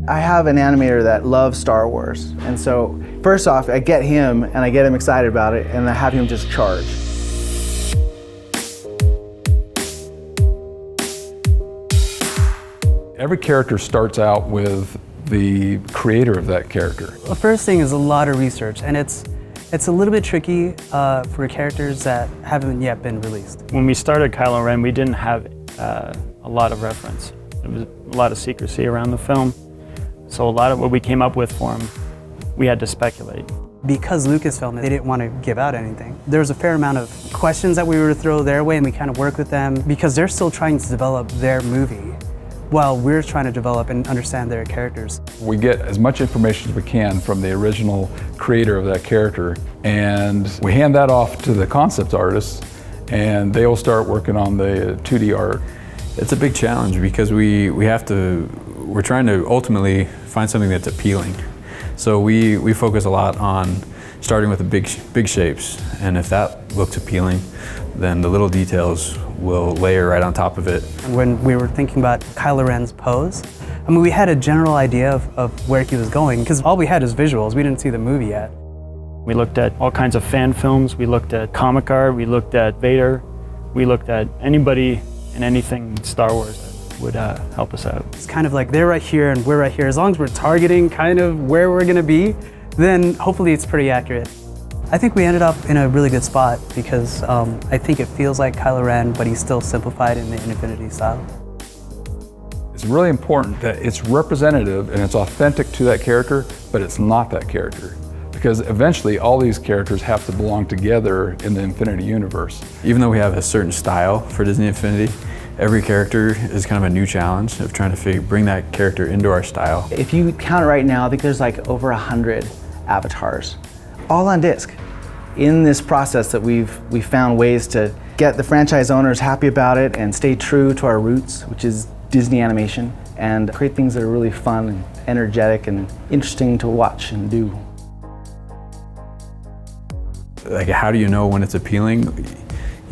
I have an animator that loves Star Wars, and so first off, I get him and I get him excited about it, and I have him just charge. Every character starts out with the creator of that character. The first thing is a lot of research, and it's a little bit tricky for characters that haven't yet been released. When we started Kylo Ren, we didn't have a lot of reference. There was a lot of secrecy around the film, so a lot of what we came up with for him, we had to speculate. Because Lucasfilm, they didn't want to give out anything. There was a fair amount of questions that we were to throw their way, and we kind of worked with them because they're still trying to develop their movie while we're trying to develop and understand their characters. We get as much information as we can from the original creator of that character, and we hand that off to the concept artists, and they will start working on the 2D art. It's a big challenge because we're trying to ultimately find something that's appealing. So we focus a lot on starting with the big shapes, and if that looks appealing, then the little details will layer right on top of it. When we were thinking about Kylo Ren's pose, I mean, we had a general idea of where he was going, because all we had is visuals. We didn't see the movie yet. We looked at all kinds of fan films, we looked at comic art, we looked at Vader, we looked at anybody and anything Star Wars that would help us out. It's kind of like they're right here and we're right here. As long as we're targeting kind of where we're gonna be, then hopefully it's pretty accurate. I think we ended up in a really good spot because I think it feels like Kylo Ren, but he's still simplified in the Infinity style. It's really important that it's representative and it's authentic to that character, but it's not that character. Because eventually all these characters have to belong together in the Infinity universe. Even though we have a certain style for Disney Infinity, every character is kind of a new challenge of trying to bring that character into our style. If you count it right now, I think there's like over 100 avatars, all on disc. In this process that we've found ways to get the franchise owners happy about it and stay true to our roots, which is Disney animation, and create things that are really fun and energetic and interesting to watch and do. Like, how do you know when it's appealing?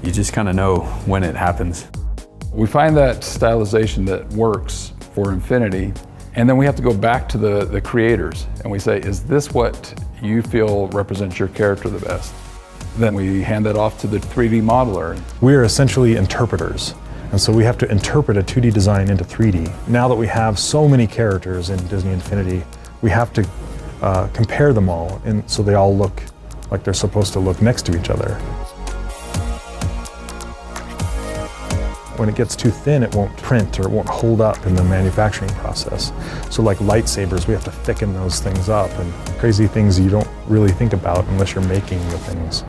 You just kind of know when it happens. We find that stylization that works for Infinity, and then we have to go back to the creators and we say, is this what you feel represents your character the best? Then we hand that off to the 3D modeler. We're essentially interpreters, and so we have to interpret a 2D design into 3D. Now that we have so many characters in Disney Infinity, we have to compare them all, and so they all look like they're supposed to look next to each other. When it gets too thin, it won't print or it won't hold up in the manufacturing process. So like lightsabers, we have to thicken those things up, and crazy things you don't really think about unless you're making the things.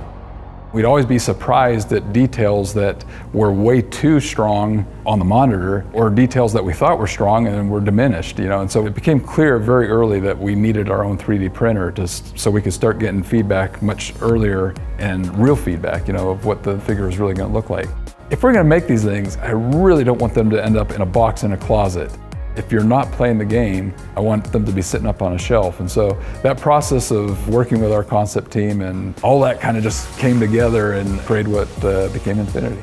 We'd always be surprised at details that were way too strong on the monitor, or details that we thought were strong and were diminished, and so it became clear very early that we needed our own 3D printer so we could start getting feedback much earlier, and real feedback, of what the figure is really going to look like. If we're going to make these things, I really don't want them to end up in a box in a closet. If you're not playing the game, I want them to be sitting up on a shelf. And so that process of working with our concept team and all that kind of just came together and created what became Infinity.